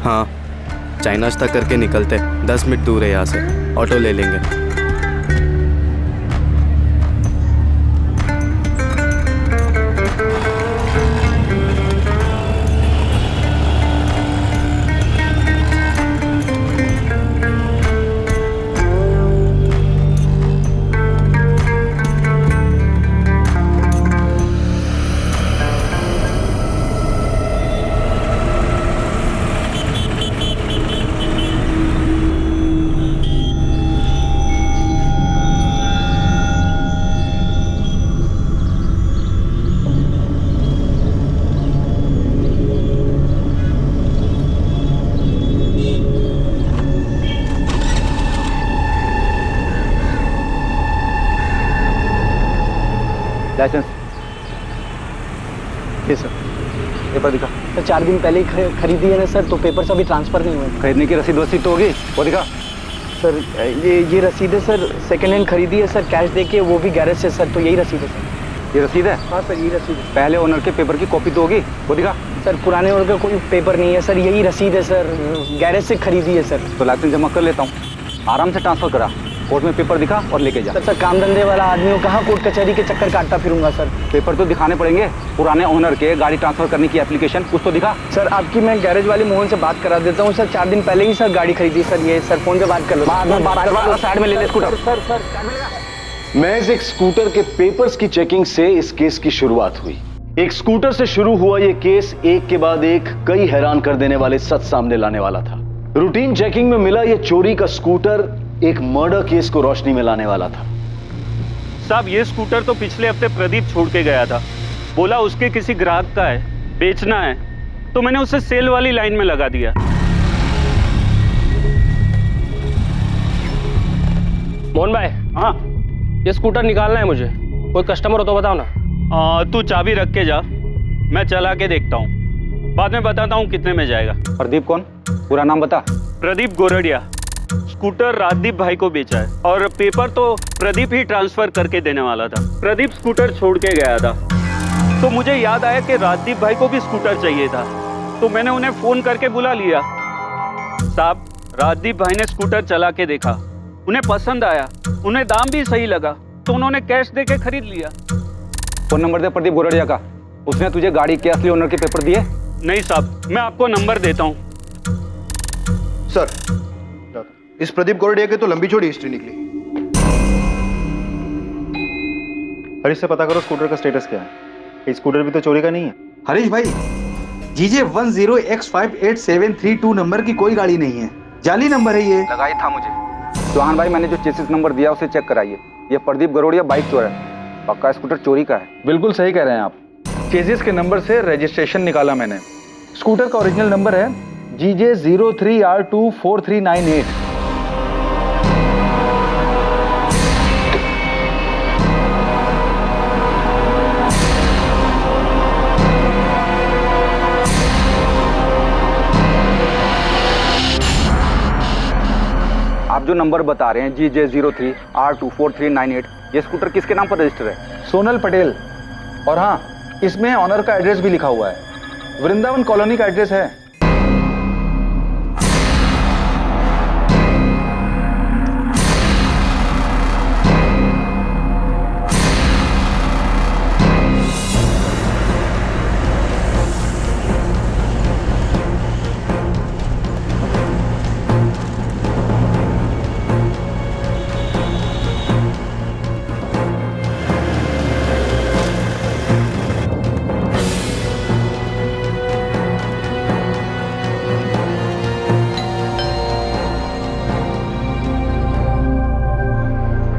हाँ, चाइनाज तक करके निकलते, 10 मिनट दूर है यहाँ से, ऑटो ले लेंगे। लाइसेंस ये सर। पेपर दिखा। सर 4 दिन पहले ही खरीदी है ना सर, तो पेपर से अभी ट्रांसफ़र नहीं हुए। खरीदने की रसीद वसीद तो होगी, वो दिखा। सर ये रसीद है सर, सेकेंड हैंड खरीदी है सर, कैश दे के, वो भी गैरेज से सर, तो यही रसीद है सर। ये रसीद है? हाँ सर, यही रसीद है। पहले ओनर के पेपर की कॉपी तो होगी, वो दिखा। सर पुराने ओनर का कोई पेपर नहीं है सर, यही रसीद है सर, गैरेज से खरीदी है सर। तो लाइसेंस जमा कर लेता हूँ, आराम से ट्रांसफर करा, कोर्ट में पेपर दिखा और लेके जा। सर काम धंधे वाला आदमी हो, कहाँ कोर्ट कचहरी के चक्कर काटता फिरूंगा सर। पेपर तो दिखाने पड़ेंगे, पुराने ओनर के गाड़ी ट्रांसफर करने की एप्लीकेशन, कुछ तो दिखा। सर आपकी मैं गैरेज वाले मोहन से बात करा देता हूँ सर, 4 दिन पहले ही सर गाड़ी खरीदी सर, ये सर फोन पे बात कर लो। साइड में ले ले स्कूटर। सर महज एक स्कूटर के पेपर्स की चेकिंग से इस केस की शुरुआत हुई। एक स्कूटर से शुरू हुआ यह केस एक के बाद एक कई हैरान कर देने वाले सच सामने लाने वाला था। रूटीन चेकिंग में मिला यह चोरी का स्कूटर एक मर्डर केस को रोशनी में लाने वाला था। साहब ये स्कूटर तो पिछले हफ्ते प्रदीप छोड़ के गया था, बोला उसके किसी ग्राहक का है, बेचना है, तो मैंने उसे सेल वाली लाइन में लगा दिया। मोहन भाई, हाँ ये स्कूटर निकालना है मुझे, कोई कस्टमर हो तो बताओ ना। तू चाबी रख के जा, मैं चला के देखता हूँ, बाद में बताता हूँ कितने में जाएगा। प्रदीप कौन? पूरा नाम बता। प्रदीप गोरडिया। स्कूटर राजदीप भाई को बेचा है और पेपर तो प्रदीप ही ट्रांसफर करके देने वाला था। प्रदीप स्कूटर छोड़ के गया था, तो मुझे याद आया कि राजदीप भाई को भी स्कूटर चाहिए था, तो मैंने उन्हें फोन करके बुला लिया। साहब राजदीप भाई ने स्कूटर चला के देखा, उन्हें पसंद आया, उन्हें दाम भी सही लगा, तो उन्होंने कैश दे के खरीद लिया। फोन नंबर दे प्रदीप गोरडिया का, उसने तुझे गाड़ी के असली ओनर के पेपर दिए? नहीं साहब, मैं आपको नंबर देता हूँ। सर इस प्रदीप गोरडिया की तो लंबी चौड़ी हिस्ट्री निकली। हरीश से पता करो स्कूटर का स्टेटस क्या है, ये स्कूटर भी तो चोरी का नहीं है। हरीश भाई, जीजे 10X5872 नंबर की कोई गाड़ी नहीं है, जाली नंबर है ये। लगाई था मुझे। चौहान भाई मैंने जो चेसिस नंबर दिया उसे चेक कराइए, ये प्रदीप गरोड़िया बाइक चोर है, पक्का स्कूटर चोरी का है। बिल्कुल सही कह रहे हैं आप, चेसिस के नंबर से रजिस्ट्रेशन निकाला मैंने। स्कूटर का ओरिजिनल नंबर है GJ 03R24398। आप जो नंबर बता रहे हैं GJ 03R24398, ये स्कूटर किसके नाम पर रजिस्टर है? सोनल पटेल। और हाँ, इसमें ऑनर का एड्रेस भी लिखा हुआ है, वृंदावन कॉलोनी का एड्रेस है।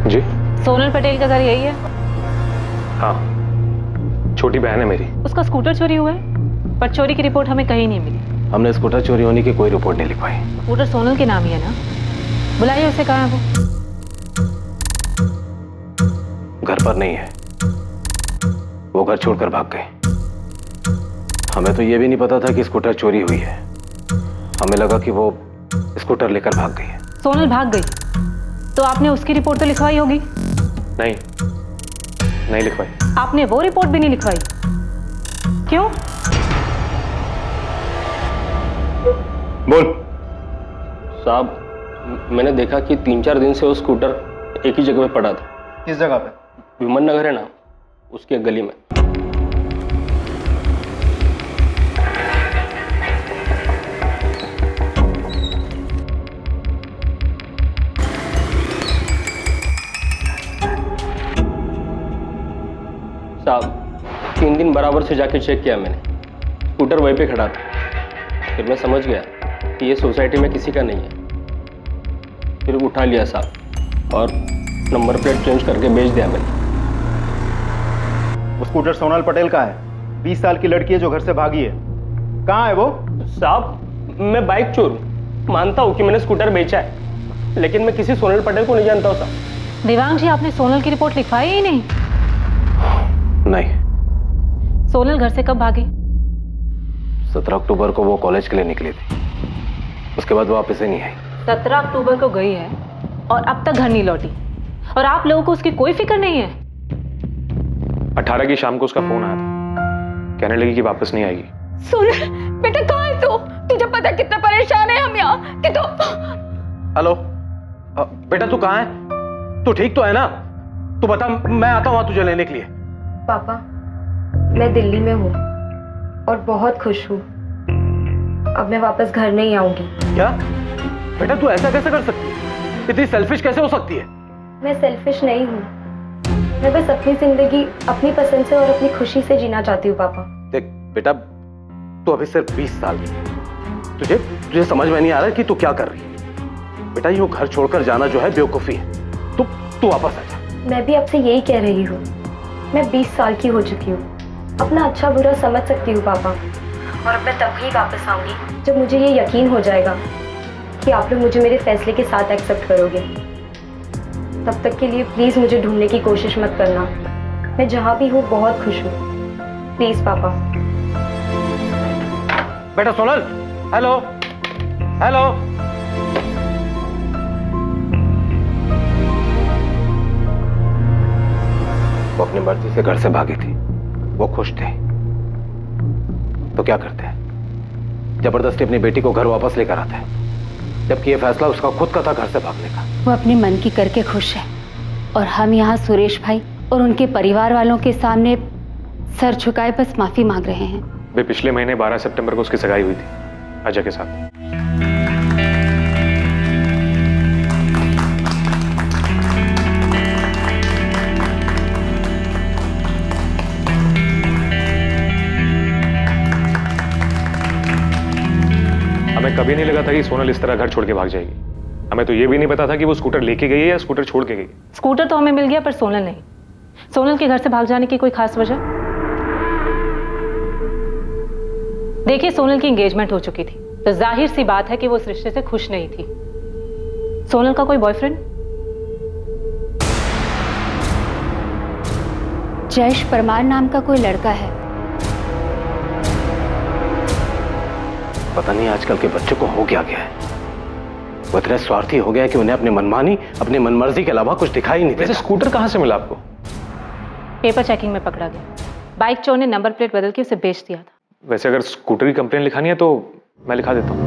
जी सोनल पटेल का घर यही है? हाँ, छोटी बहन है मेरी। उसका स्कूटर चोरी हुआ है, पर चोरी की रिपोर्ट हमें कहीं नहीं मिली। हमने स्कूटर चोरी होने की कोई रिपोर्ट नहीं लिखवाई। स्कूटर सोनल के नाम ही है ना? बुलाइए उसे, कहाँ है वो? घर पर नहीं है, वो घर छोड़कर भाग गए। हमें तो ये भी नहीं पता था कि स्कूटर चोरी हुई है, हमें लगा कि वो स्कूटर लेकर भाग गई है। सोनल भाग गई तो आपने उसकी रिपोर्ट तो लिखवाई होगी? नहीं लिखवाई। आपने वो रिपोर्ट भी नहीं लिखवाई, क्यों? बोल। साहब मैंने देखा कि 3-4 दिन से वो स्कूटर एक ही जगह पे पड़ा था। किस जगह पे? विमन नगर है ना, उसकी एक गली में। साहब 3 दिन बराबर से जाके चेक किया मैंने, स्कूटर वहीं पे खड़ा था। फिर मैं समझ गया कि ये सोसाइटी में किसी का नहीं है। फिर उठा लिया साहब और नंबर प्लेट चेंज करके बेच दिया मैंने। वो स्कूटर सोनल पटेल का है, 20 साल की लड़की है जो घर से भागी है। कहाँ है वो? साहब मैं बाइक चोर हूँ, मानता हूँ कि मैंने स्कूटर बेचा है, लेकिन मैं किसी सोनल पटेल को नहीं जानता हूँ साहब। देवांग जी, आपने सोनल की रिपोर्ट लिखवाई ही नहीं? नहीं। सोनल घर से कब भागी? 17 अक्टूबर को वो कॉलेज के लिए निकली थी, उसके बाद वापस ही नहीं आई। 17 अक्टूबर को गई है और अब तक घर नहीं लौटी, और आप लोगों को उसकी कोई फिक्र नहीं है? 18 की शाम को उसका फोन आया था, कहने लगी कि वापस नहीं आएगी। सोनल बेटा, कहाँ है तू? तुझे पता कितना परेशान है हम यहाँ कि तू। हेलो बेटा, तू कहाँ है? तू ठीक तो है ना? तू बता, मैं आता हूँ तुझे लेने के लिए। पापा, मैं दिल्ली में हूँ और बहुत खुश हूँ। अब मैं वापस घर नहीं आऊंगी। क्या बेटा, तू ऐसा कैसे कर सकती है? इतनी सेल्फिश कैसे हो सकती है? मैं सेल्फिश नहीं हूँ, मैं बस अपनी जिंदगी अपनी पसंद से और अपनी खुशी से जीना चाहती हूँ। पापा देख बेटा, तू अभी सिर्फ 20 साल की है, तुझे समझ में नहीं आ रहा कि तू क्या कर रही है। बेटा, यूं घर छोड़कर जाना जो है बेवकूफी है। तू वापस आ जा। मैं भी आपसे यही कह रही हूँ, मैं 20 साल की हो चुकी हूँ, अपना अच्छा बुरा समझ सकती हूँ पापा। और अब मैं तभी वापस आऊंगी जब मुझे ये यकीन हो जाएगा कि आप लोग मुझे मेरे फैसले के साथ एक्सेप्ट करोगे। तब तक के लिए प्लीज मुझे ढूंढने की कोशिश मत करना। मैं जहाँ भी हूँ बहुत खुश हूँ। प्लीज पापा। बेटा सोनल, हेलो हेलो। वो अपनी मर्जी से घर से भागी थी, वो खुश थे, तो क्या करते हैं? जबरदस्ती अपनी बेटी को घर वापस लेकर आते हैं, जबकि ये फैसला उसका खुद का था घर से भागने का। वो अपने मन की करके खुश है, और हम यहाँ सुरेश भाई और उनके परिवार वालों के सामने सर झुकाए बस माफी मांग रहे हैं। वे पिछले महीने 12 सितंबर को उसकी सगाई हुई थी अजय के साथ। हमें कभी नहीं लगा था कि सोनल इस तरह घर छोड़ के भाग जाएगी। हमें तो ये भी नहीं पता था कि वो स्कूटर लेके गई है या स्कूटर छोड़ के गई। स्कूटर तो हमें मिल गया, पर सोनल नहीं। सोनल के घर से भाग जाने की कोई खास वजह? देखिए, सोनल की एंगेजमेंट हो चुकी थी, तो जाहिर सी बात है कि वो इस रिश्ते से खुश नहीं थी। सोनल का कोई बॉयफ्रेंड? जयेश परमार नाम का कोई लड़का है। पता नहीं आजकल के बच्चों को हो क्या गया है, वो इतने स्वार्थी हो गया है कि उन्हें अपनी मनमानी, अपनी मनमर्जी के अलावा कुछ दिखाई नहीं देता। स्कूटर कहां से मिला आपको? पेपर चेकिंग में पकड़ा गया। बाइक चोर ने नंबर प्लेट बदल के उसे बेच दिया था। वैसे अगर स्कूटर की कंप्लेन लिखानी है तो मैं लिखा देता हूँ।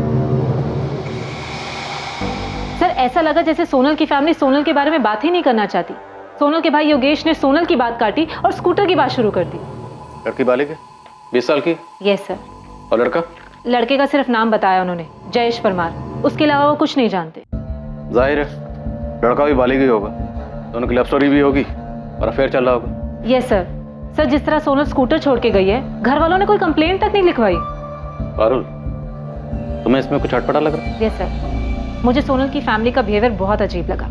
सर, ऐसा लगा जैसे सोनल की फैमिली सोनल के बारे में बात ही नहीं करना चाहती। सोनल के भाई योगेश ने सोनल की बात काटी और स्कूटर की बात शुरू कर दी। लड़की बालिग है, 20 साल की? Yes sir. और लड़का? लड़के का सिर्फ नाम बताया उन्होंने, जयेश परमार। उसके अलावा वो कुछ नहीं जानते। जाहिर है लड़का भी बालिग ही होगा, दोनों की लव स्टोरी भी होगी और अफेयर चल रहा होगा। Yes sir. सर, जिस तरह सोनल स्कूटर छोड़ के गई है, घर वालों ने कोई कंप्लेंट तक नहीं लिखवाई। पारुल, तुम्हें इसमें कुछ अटपटा लग रहा है? यस सर, मुझे सोनल की फैमिली का बिहेवियर बहुत अजीब लगा।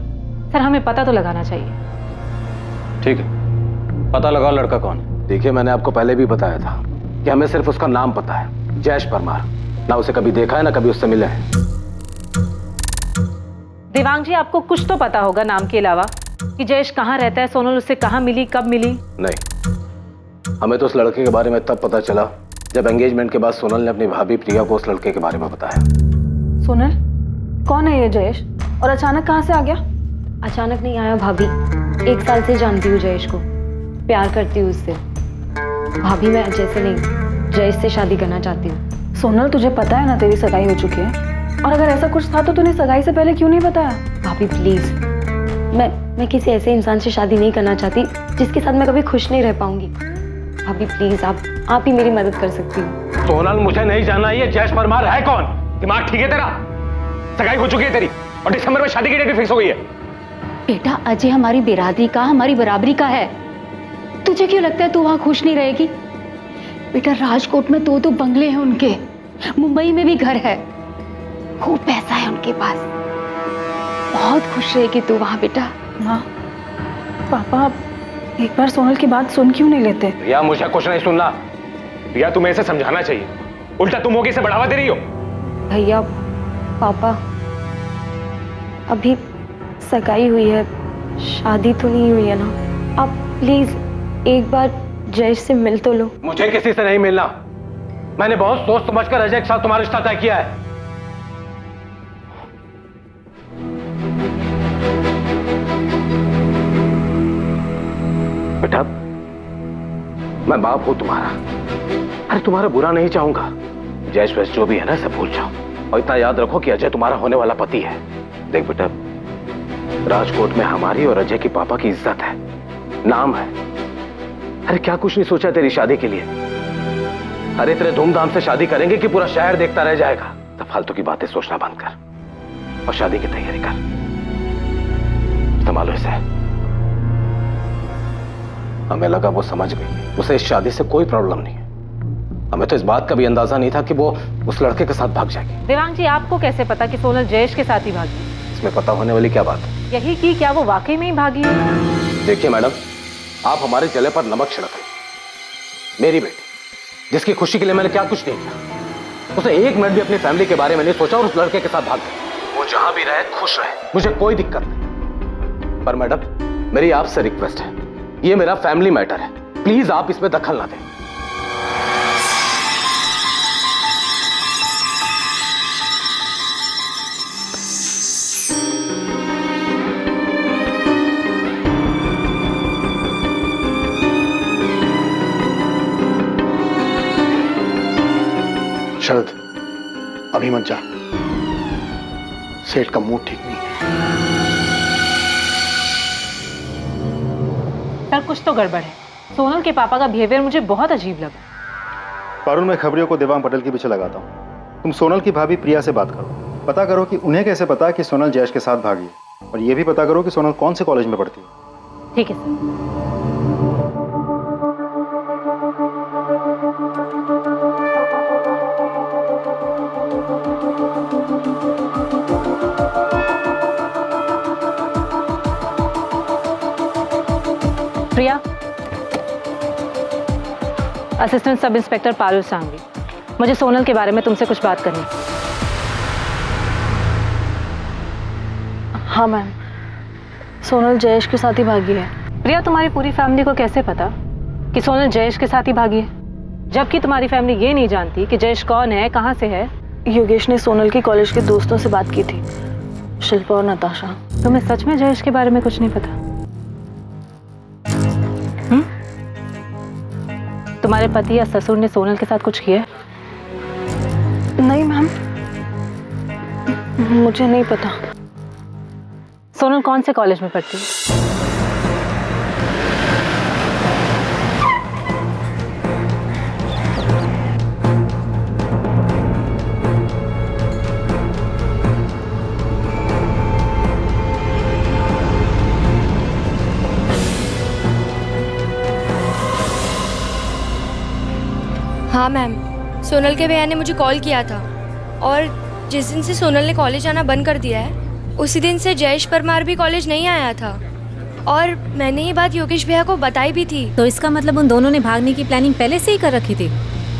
सर, हमें पता तो लगाना चाहिए। ठीक है, पता लगाओ लड़का कौन है। देखिए, मैंने आपको पहले भी बताया था कि हमें सिर्फ उसका नाम पता है, जयेश परमार। ना उसे कभी देखा है, ना कभी उससे मिले हैं। देवांग जी, आपको कुछ तो पता होगा नाम के अलावा कि जयेश कहाँ रहता है, सोनल उससे कहाँ मिली, कब मिली? नहीं, हमें तो उस लड़के के बारे में तब पता चला जब एंगेजमेंट के बाद सोनल ने अपनी भाभी प्रिया को उस लड़के के बारे में बताया। सोनल, कौन है ये जयेश, और अचानक कहाँ से आ गया? अचानक नहीं आया भाभी, 1 साल से जानती हूँ जयेश को, प्यार करती हूँ उससे। भाभी, मैं अजय से नहीं, जयेश से शादी करना चाहती हूँ। सोनल, तुझे पता है ना तेरी सगाई हो चुकी है? और अगर ऐसा कुछ था तो तूने सगाई से पहले क्यों नहीं बताया? भाभी प्लीज, मैं किसी ऐसे इंसान से शादी नहीं करना चाहती जिसके साथ मैं कभी खुश नहीं रह पाऊंगी। भाभी प्लीज, आप ही मेरी मदद कर सकती हो। सोनल, मुझे नहीं जानना ये जयेश परमार है कौन। दिमाग ठीक है तेरा? सगाई हो चुकी है तेरी और दिसंबर में शादी की डेट फिक्स हो गई है। बेटा, अजय हमारी बिरादरी का, हमारी बराबरी का है। तुझे क्यों लगता है तू वहां खुश नहीं रहेगी? बेटा, राजकोट में 2 बंगले हैं उनके, मुंबई में भी घर है, खूब पैसा है उनके पास। बहुत खुश रहेगी तू वहां बेटा। माँ, पापा एक बार सोनल की बात सुन क्यों नहीं लेते? रिया, मुझे कुछ नहीं सुनना। रिया, तुम्हें इसे समझाना चाहिए, उल्टा तुम होगी इसे बढ़ावा दे रही हो। भैया, पापा, अभी सगाई हुई है, शादी तो नहीं हुई है ना। आप प्लीज एक बार जयेश से मिल तो लो। मुझे किसी से नहीं मिलना। मैंने बहुत सोच समझकर अजय के साथ तुम्हारा रिश्ता तय किया है। बेटा, मैं बाप हूं तुम्हारा। अरे तुम्हारा बुरा नहीं चाहूंगा। जयेश वैस जो भी है ना, सब भूल जाओ और इतना याद रखो कि अजय तुम्हारा होने वाला पति है। देख बेटा, राजकोट में हमारी और अजय के पापा की इज्जत है, नाम है। अरे क्या कुछ नहीं सोचा तेरी शादी के लिए? अरे तेरे धूमधाम से शादी करेंगे कि पूरा शहर देखता रह जाएगा? तो फालतू की बातें सोचना बंद कर और शादी की तैयारी कर। संभालो इसे। हमें लगा वो समझ गई, उसे इस शादी से कोई प्रॉब्लम नहीं है। हमें तो इस बात का भी अंदाजा नहीं था कि वो उस लड़के के साथ भाग जाएगी। देवांग जी, आपको कैसे पता कि सोनल जयेश के साथ ही भागी? इसमें पता होने वाली क्या बात है? यही कि क्या वो वाकई में ही भागी है? देखिए मैडम, आप हमारे जले पर नमक छिड़क रही। मेरी बेटी, जिसकी खुशी के लिए मैंने क्या कुछ नहीं किया, उसे एक मिनट भी अपनी फैमिली के बारे में नहीं सोचा और उस लड़के के साथ भाग गई। वो जहां भी रहे खुश रहे, मुझे कोई दिक्कत नहीं। पर मैडम, मेरी आपसे रिक्वेस्ट है, ये मेरा फैमिली मैटर है, प्लीज आप इसमें दखल ना दें। शरद, अभी मत जा। सेठ का मूड ठीक नहीं है। सर, कुछ तो गड़बड़ है। सोनल के पापा का बिहेवियर मुझे बहुत अजीब लगा। पारुल, मैं खबरियों को देवांग पटेल के पीछे लगाता हूँ। तुम सोनल की भाभी प्रिया से बात करो, पता करो कि उन्हें कैसे पता कि सोनल जयेश के साथ भागी है, और ये भी पता करो कि सोनल कौन से कॉलेज में पढ़ती है। ठीक है sir. Priya, assistant sub inspector Parul Sanghvi, मुझे सोनल के बारे में तुमसे कुछ बात करनी है। हाँ मैम, सोनल जयेश के साथ ही भागी है। प्रिया, तुम्हारी पूरी फैमिली को कैसे पता कि सोनल जयेश के साथ ही भागी है, जबकि तुम्हारी फैमिली ये नहीं जानती कि जयेश कौन है, कहाँ से है? योगेश ने सोनल की कॉलेज के दोस्तों से बात की थी, शिल्पा और नताशा। तुम्हें सच में जयेश के बारे में कुछ नहीं पता? तुम्हारे पति या ससुर ने सोनल के साथ कुछ किया? नहीं मैम, मुझे नहीं पता। सोनल कौन से कॉलेज में पढ़ती है? हाँ मैम, सोनल के भैया ने मुझे कॉल किया था और जिस दिन से सोनल ने कॉलेज आना बंद कर दिया है उसी दिन से जयेश परमार भी कॉलेज नहीं आया था, और मैंने ये बात योगेश भैया को बताई भी थी। तो इसका मतलब उन दोनों ने भागने की प्लानिंग पहले से ही कर रखी थी?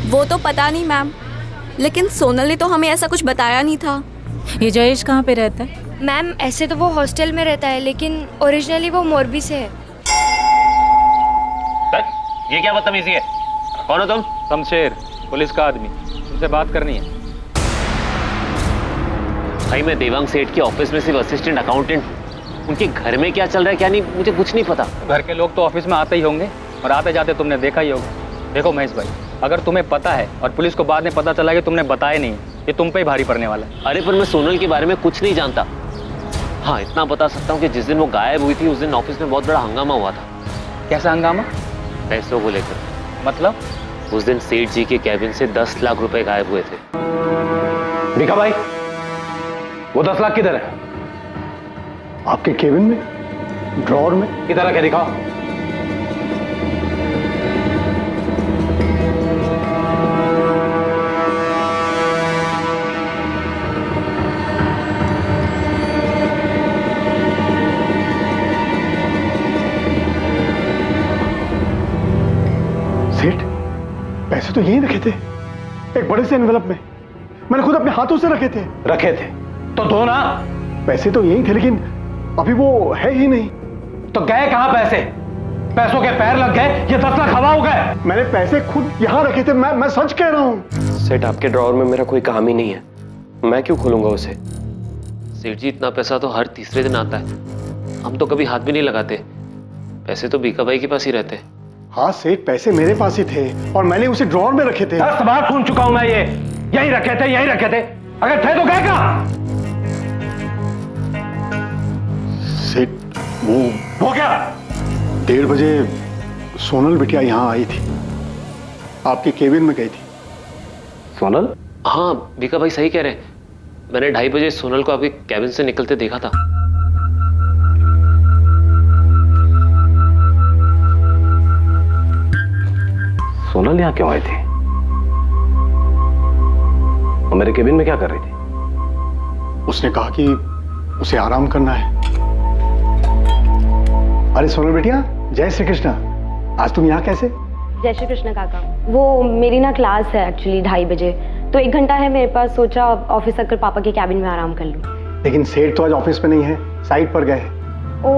वो तो पता नहीं मैम, लेकिन सोनल ने तो हमें ऐसा कुछ बताया नहीं था। ये जयेश कहाँ पे रहता है? मैम, ऐसे तो वो हॉस्टल में रहता है, लेकिन ओरिजिनली वो मोरबी से है। ये क्या बदतमीजी है? कौन हो तुम? शमशेर, पुलिस का आदमी, तुमसे बात करनी है। भाई, मैं देवांग सेठ के ऑफिस में सिर्फ असिस्टेंट अकाउंटेंट हूँ। उनके घर में क्या चल रहा है क्या नहीं, मुझे कुछ नहीं पता। घर के लोग तो ऑफिस में आते ही होंगे और आते जाते तुमने देखा ही होगा। देखो महेश भाई, अगर तुम्हें पता है और पुलिस को बाद में पता चला कि तुमने बताया नहीं, ये तुम पे ही भारी पड़ने वाला है। अरे पर मैं सोनल के बारे में कुछ नहीं जानता। हाँ इतना बता सकता हूँ कि जिस दिन वो गायब हुई थी उस दिन ऑफिस में बहुत बड़ा हंगामा हुआ था। कैसा हंगामा? पैसों को लेकर। मतलब? उस दिन सेठ जी के कैबिन से 10 लाख रुपए गायब हुए थे। भिखा भाई, वो 10 लाख किधर है? आपके केबिन में, ड्रॉर में, किधर रखे दिखाओ। सेठ, पैसे तो यहीं रखे थे, एक बड़े से एनवेलप में। मैंने खुद अपने हाथों से रखे थे। रखे थे तो दो ना। पैसे तो यहीं थे, लेकिन अभी वो है ही नहीं। तो गए कहां पैसे? पैसों के पैर लग गए, ये 10 लाख हवा हो गए। मैंने पैसे खुद यहां रखे थे, मैं सच कह रहा हूं। सेठ आपके ड्रॉर में मेरा कोई काम ही नहीं है, मैं क्यों खोलूंगा उसे? सेठ जी इतना पैसा तो हर तीसरे दिन आता है, हम तो कभी हाथ भी नहीं लगाते। पैसे तो भीखा भाई के पास ही रहते। हाँ सेठ, पैसे मेरे पास ही थे और मैंने उसे ड्रॉर में रखे थे। 10 बार सुन चुका हूं मैं ये, यही रखे थे, यही रखे थे। अगर थे तो गए कहां? सेठ वो क्या? 1:30 बजे सोनल बिटिया यहाँ आई थी, आपके केबिन में गई थी। सोनल? हाँ भीखा भाई सही कह रहे हैं, मैंने 2:30 बजे सोनल को आपके कैबिन से निकलते देखा था। सोनल यहाँ क्यों आई थी? और मेरे केबिन में क्या कर रही थी? उसने कहा कि उसे आराम करना है। अरे सोनल बेटिया, जय श्री कृष्ण। आज तुम यहाँ कैसे? जय श्री कृष्ण काका। वो मेरी ना क्लास है एक्चुअली 2:30 बजे, तो 1 घंटा है मेरे पास, सोचा ऑफिस आकर पापा के कैबिन में आराम कर लूँ। लेकिन सेठ तो आज ऑफिस में नहीं है, साइट पर गए। ओ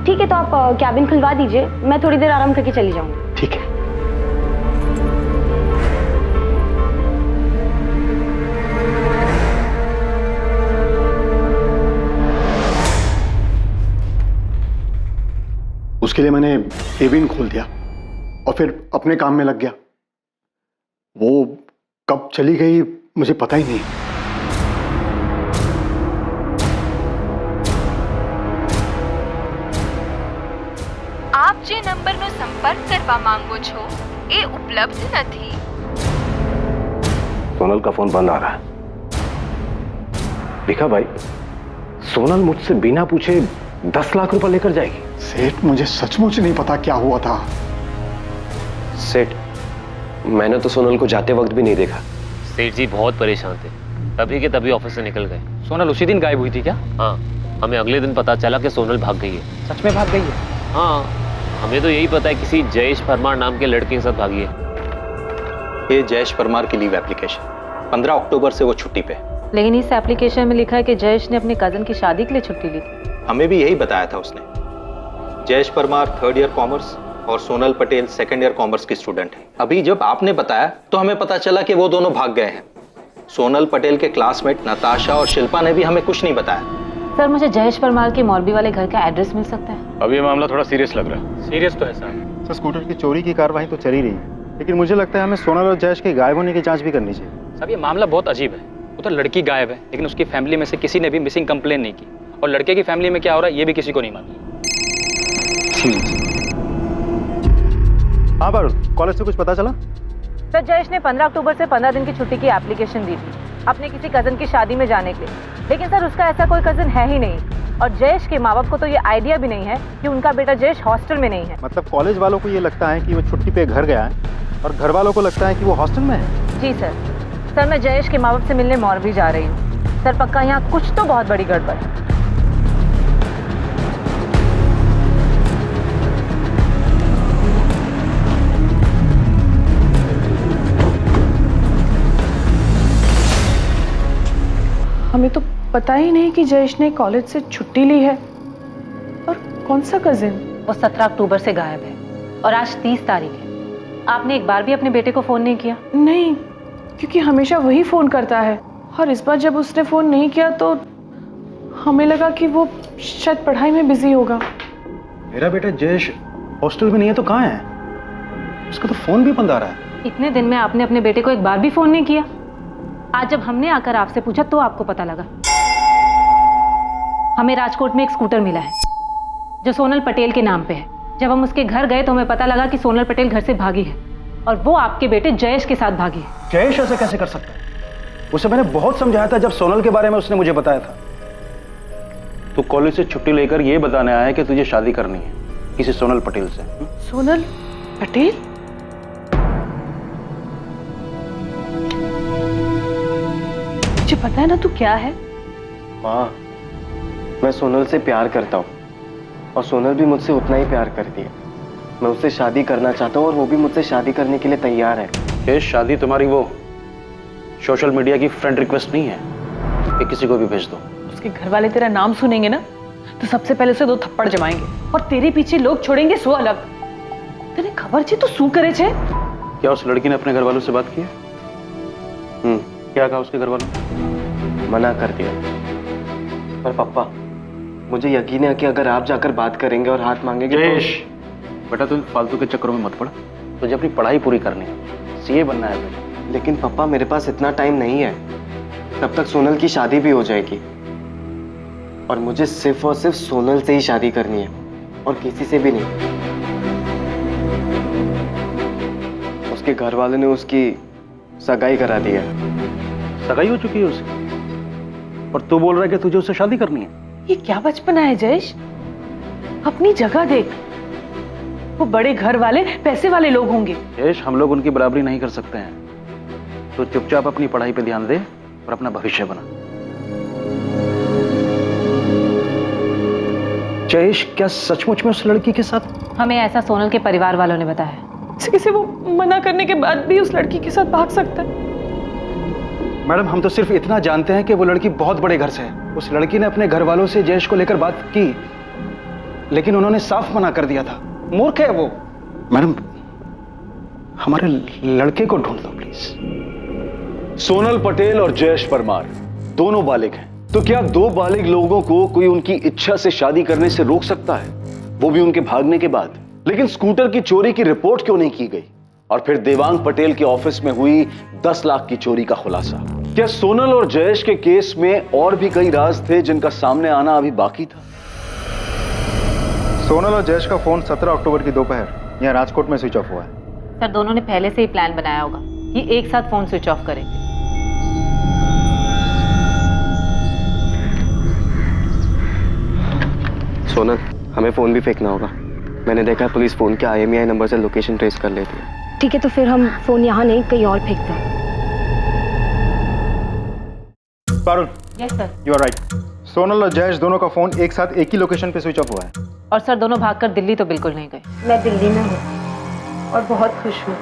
ठीक है, तो आप कैबिन खुलवा दीजिए, मैं थोड़ी देर आराम करके चली जाऊँगी। ठीक है। उसके लिए मैंने केबिन खोल दिया और फिर अपने काम में लग गया। वो कब चली गई मुझे पता ही नहीं। आप जे नंबरનો संपर्क કરવા માંગો છો એ ઉપલબ્ધ નથી। सोनल का फोन बंद आ रहा है। भिखा भाई, सोनल मुझसे बिना पूछे 10 लाख रुपए लेकर जाएगी। सेठ, मुझे सचमुच नहीं पता क्या हुआ था। सेठ, मैंने तो सोनल को जाते वक्त भी नहीं देखा। सेठ जी बहुत परेशान थे, तभी के तभी ऑफिस से निकल गए। सोनल उसी दिन गायब हुई थी क्या? हाँ, हमें अगले दिन पता चला कि सोनल भाग गई है। सच में भाग गई है? हाँ, हमें तो यही पता है किसी जयेश परमार नाम के लड़के के साथ भागी है। ये जयेश परमार की लीव एप्लीकेशन, 15 अक्टूबर से वो छुट्टी पे। लेकिन इस एप्लीकेशन में लिखा है कि जयेश ने अपने कजन की शादी के लिए छुट्टी ली थी। हमें भी यही बताया था उसने। Jayesh Parmar 3rd year commerce और Sonal Patel 2nd year commerce की स्टूडेंट है। अभी जब आपने बताया तो हमें पता चला कि वो दोनों भाग गए हैं। सोनल पटेल के क्लासमेट नताशा और शिल्पा ने भी हमें कुछ नहीं बताया। सर, मुझे जयेश परमार के मौलवी वाले घर का एड्रेस मिल सकता है? अब ये मामला थोड़ा सीरियस लग रहा है। सीरियस तो है साहब। सर, स्कूटर की चोरी की कार्रवाई तो चल ही रही है, लेकिन मुझे लगता है हमें सोनल और जयेश के गायब होने की जांच भी करनी चाहिए। साहब, ये मामला बहुत अजीब है। उधर लड़की गायब है, लेकिन उसकी फैमिली में से किसी ने भी मिसिंग कंप्लेन नहीं की, और लड़के की फैमिली में क्या हो रहा है ये भी किसी को नहीं मालूम। हाँ बारूद, कॉलेज से कुछ पता चला? सर, जयेश ने 15 अक्टूबर से 15 दिन की छुट्टी की एप्लीकेशन दी थी अपने किसी कजन की शादी में जाने के लिए, लेकिन सर उसका ऐसा कोई कजन है ही नहीं, और जयेश के माँ बाप को तो ये आइडिया भी नहीं है कि उनका बेटा जयेश हॉस्टल में नहीं है। मतलब कॉलेज वालों को ये लगता है कि वो छुट्टी पे घर गया है और घर वालों को लगता है कि वो हॉस्टल में है। जी सर। सर, मैं जयेश के माँ बाप से मिलने मॉर्बी जा रही हूँ। सर, पक्का यहाँ कुछ तो बहुत बड़ी गड़बड़ है। हमें तो पता ही नहीं कि जयेश ने कॉलेज से छुट्टी ली है। और कौन सा कजिन? वो 17 अक्टूबर से गायब है और आज 30 तारीख है। आपने एक बार भी अपने बेटे को फोन नहीं किया? नहीं, क्योंकि हमेशा वही फोन करता है, और इस बार जब उसने फोन नहीं किया तो हमें लगा कि वो शायद पढ़ाई में बिजी होगा। मेरा बेटा जयेश हॉस्टल में नहीं है तो कहाँ है? उसका तो फोन भी बंद आ रहा है। इतने दिन में आपने अपने बेटे को एक बार भी फोन नहीं किया? आज जब हमने आकर आपसे पूछा तो आपको पता लगा। हमें राजकोट में एक स्कूटर मिला है जो सोनल पटेल के नाम पे है। जब हम उसके घर गए तो हमें पता लगा कि सोनल पटेल घर से भागी है और वो आपके बेटे जयेश के साथ भागी है। जयेश ऐसे कैसे कर सकता है? उसे मैंने बहुत समझाया था जब सोनल के बारे में उसने मुझे बताया था। तू कॉलेज से छुट्टी लेकर ये बताने आया है कि तुझे शादी करनी है किसी सोनल पटेल से। सोनल पटेल? मुझे पता है ना तू क्या है। माँ, मैं सोनल से प्यार करता हूँ और सोनल भी मुझसे उतना ही प्यार करती है। मैं उससे शादी करना चाहता हूँ और वो भी मुझसे शादी करने के लिए तैयार है। ये शादी तुम्हारी वो सोशल मीडिया की फ्रेंड रिक्वेस्ट नहीं है कि किसी को भी भेज दो। उसके घर वाले तेरा नाम सुनेंगे ना तो सबसे पहले उसे 2 थप्पड़ जमाएंगे और तेरे पीछे लोग छोड़ेंगे 100 अलग। तेरे खबर छे तो शू करे छे? क्या उस लड़की ने अपने घर वालों से बात की? क्या कहा उसके घर वालों? मना कर दिया। पर पापा, मुझे यकीन है कि अगर आप जाकर बात करेंगे और हाथ मांगेंगे तो... बेटा तुम फालतू के चक्करों में मत पड़। तुझे अपनी पढ़ाई पूरी करनी है, सीए बनना है बेटा। लेकिन पापा, मेरे पास इतना टाइम नहीं है। तब तक सोनल की शादी भी हो जाएगी और मुझे सिर्फ और सिर्फ सोनल से ही शादी करनी है और किसी से भी नहीं। उसके घर वालों ने उसकी सगाई करा दी है। सगाई हो चुकी है उसकी और तू बोल रहा है कि तुझे उससे शादी करनी है? ये क्या बचपना है जयेश? अपनी जगह देख। वो बड़े घर वाले पैसे वाले लोग होंगे। जयेश, हम लोग उनकी बराबरी नहीं कर सकते हैं। तो चुपचाप अपनी पढ़ाई पे ध्यान दे और अपना भविष्य बना। जयेश क्या सचमुच में उस लड़की के साथ? हमें ऐसा सोनल के परिवार वालों ने बताया। किसी वो मना करने के बाद भी उस लड़की के साथ भाग सकता है? मैडम, हम तो सिर्फ इतना जानते हैं कि वो लड़की बहुत बड़े घर से है। उस लड़की ने अपने घर वालों से जयेश को लेकर बात की लेकिन उन्होंने साफ मना कर दिया था। मूर्ख है वो। मैडम, हमारे लड़के को ढूंढ दो प्लीज। सोनल पटेल और जयेश परमार दोनों बालिग हैं, तो क्या 2 बालिग लोगों को कोई उनकी इच्छा से शादी करने से रोक सकता है, वो भी उनके भागने के बाद? लेकिन स्कूटर की चोरी की रिपोर्ट क्यों नहीं की गई? और फिर देवांग पटेल के ऑफिस में हुई 10 लाख की चोरी का खुलासा। क्या सोनल और जयेश के केस में और भी कई राज थे जिनका सामने आना अभी बाकी था? सोनल और जयेश का फोन 17 अक्टूबर की दोपहर यहाँ राजकोट में स्विच ऑफ हुआ है। सर, दोनों ने पहले से ही प्लान बनाया होगा कि एक साथ फोन स्विच ऑफ करेंगे। सोनल, हमें फोन भी फेंकना होगा। मैंने देखा है पुलिस फोन के IMEI नंबर से लोकेशन ट्रेस कर लेती है। ठीक है, तो फिर हम फोन यहाँ नहीं कहीं और फेंकते हैं। Parul, yes sir. You are right. Sonal और जयेश दोनों का फोन एक साथ एक ही लोकेशन पे स्विच ऑफ हुआ है। और सर, दोनों भागकर दिल्ली तो बिल्कुल नहीं गए। मैं दिल्ली में हूँ और बहुत खुश हूँ।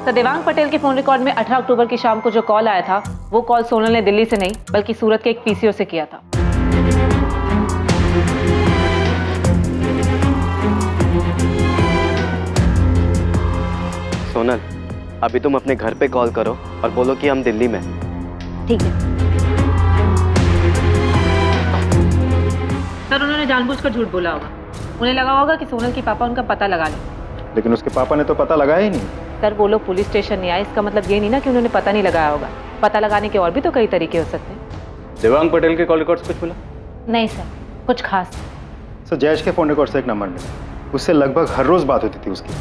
सर, देवांग पटेल के फोन रिकॉर्ड में 18 अक्टूबर की शाम को जो कॉल आया था वो कॉल सोनल ने दिल्ली से नहीं बल्कि सूरत के एक PCO से किया था। सोनल, अभी तुम अपने घर पे कॉल करो और बोलो कि हम दिल्ली में। ठीक है सर, उन्होंने जानबूझकर झूठ बोला होगा। उन्हें लगा होगा कि सोनल की पापा उनका पता लगा ले। लेकिन उसके पापा ने तो पता लगाया ही नहीं। सर, वो लोग पुलिस स्टेशन नहीं आए, इसका मतलब ये नहीं ना कि उन्होंने पता नहीं लगाया होगा। पता लगाने के और भी तो कई तरीके हो सकते हैं। देवांग पटेल के कॉल रिकॉर्ड्स कुछ मिला? नहीं सर, कुछ खास। सर, जयेश के फोन रिकॉर्ड से एक नंबर मिला। उससे लगभग हर रोज बात होती थी उसकी।